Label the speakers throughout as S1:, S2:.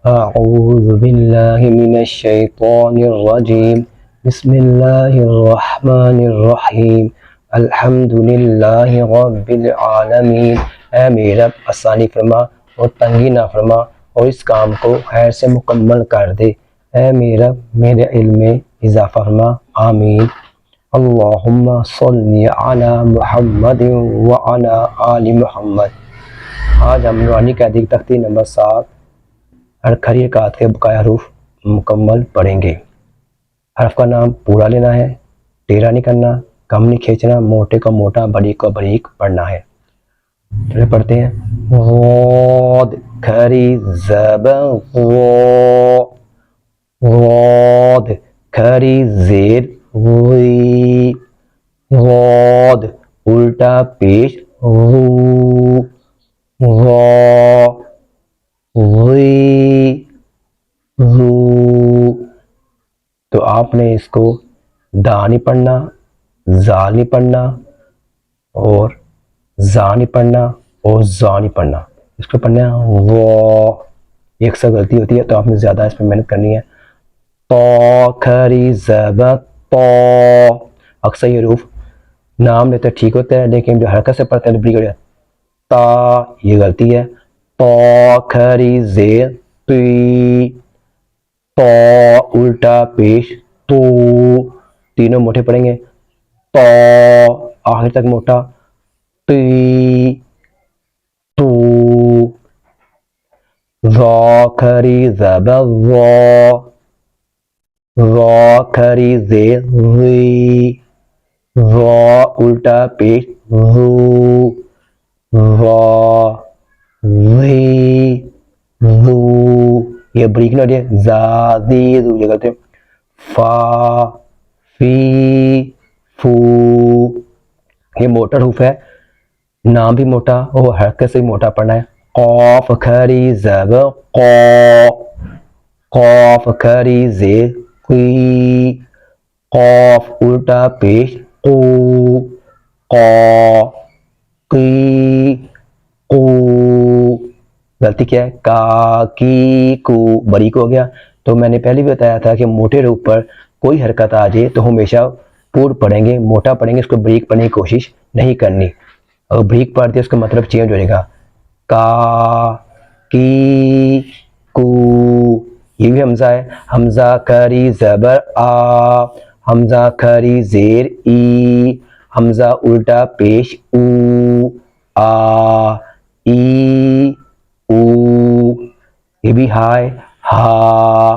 S1: اعوذ باللہ من الشیطان الرجیم بسم اللہ الرحمن الرحیم الحمد للہ رب العالمین۔ اے میرے رب آسانی فرما اور تنگی نہ فرما اور اس کام کو خیر سے مکمل کر دے۔ اے میرے رب میرے علم میں اضافہ فرما، آمین۔ اللہم صلی علی محمد وعلی آل محمد۔ آج ہم نورانی قاعدے کی تختی نمبر 7 کھڑی رکعت کے بقایا حروف مکمل پڑھیں گے۔ حرف کا نام پورا لینا ہے، ٹیڑھا نہیں کرنا، کم نہیں کھینچنا، موٹے کو موٹا، بریک کو بریک پڑھنا ہے۔ چلے پڑھتے ہیں۔ غاد کھڑی زبر غو، غاد کھڑی زیر غی، غاد الٹا پیش غو، غا غی غو۔ تو آپ نے اس کو دا نہیں پڑھنا، زال نہیں پڑھنا اور زا نہیں پڑھنا اور زا نہیں پڑھنا، اس کو پڑھنا ہے غا۔ ایک سا غلطی ہوتی ہے تو آپ نے زیادہ اس میں محنت کرنی ہے۔ طا کھڑی زبر طا، اکثر یہ حروف نام لیتے ٹھیک ہوتا ہے لیکن جو حرکت سے پڑھتے ہیں بریک ہو جاتا ہے۔ تا یہ غلطی ہے۔ طا کھڑی زیر تی، طا الٹا پیش تو، تینوں موٹے پڑھیں گے۔ طا آخر تک موٹا، تی تو، ذا کھڑی زبر ذا، ذا کھڑی زیر ذی، ذا الٹا پیش ذو، ذا ذی ذو، یہ بریک نہ دے، زا ذی ذو، یہ کرتے ہیں۔ فا فی فو، یہ موٹا حروف ہے، نام بھی موٹا اور حرکت سے بھی موٹا پڑھنا ہے۔ قاف کھڑی زبر قا، قاف کھڑی زیر قی، قاف الٹا پیش قو، قا قی قو۔ غلطی کیا ہے؟ کا کی کو، بریک ہو گیا۔ تو میں نے پہلے بھی بتایا تھا کہ موٹے حروف پر کوئی حرکت آ جائے تو ہمیشہ پور پڑھیں گے، موٹا پڑھیں گے، اس کو بریک پڑھنے کی کوشش نہیں کرنی۔ اگر بریک پڑھ دیا اس کا مطلب چینج ہو جائے گا۔ کا کی کو، یہ بھی حمزہ ہے، حمزہ کھڑی زبر آ، حمزہ کھڑی زیر ای، حمزہ الٹا پیش او، آ ای او۔ یہ بھی ہائے، ہا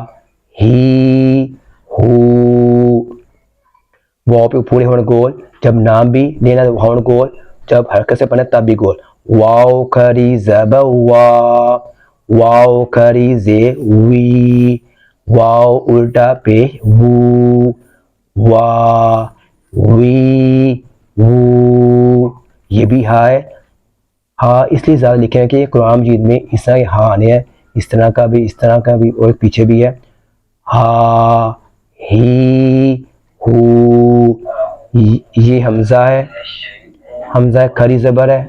S1: ہی ہو۔ واؤ پہ پورے ہون گول، جب نام بھی لینا تو ہون گول، جب حرکت سے پڑھنا تب بھی گول۔ واؤ کھڑی زبر وا، واؤ کھڑی زیر وی، واؤ الٹا پیش وو، وا وی وو۔ یہ بھی ہائے، ہاں اس لیے زیادہ لکھے ہیں کہ قرآن مجید میں اس طرح ہاں آنے ہیں، اس طرح کا بھی، اس طرح کا بھی اور پیچھے بھی ہے۔ ہا ہی ہو، یہ حمزہ ہے، حمزہ کھڑی زبر ہے،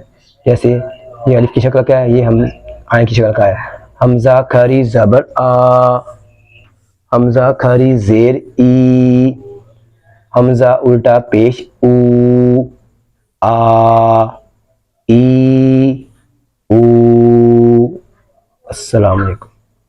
S1: جیسے یہ الف کی شکل کا ہے، یہ ہم عین کی شکل کا ہے۔ حمزہ کھڑی زبر آ، حمزہ کھڑی زیر ای، حمزہ الٹا پیش او، آ ای او۔ السلام علیکم۔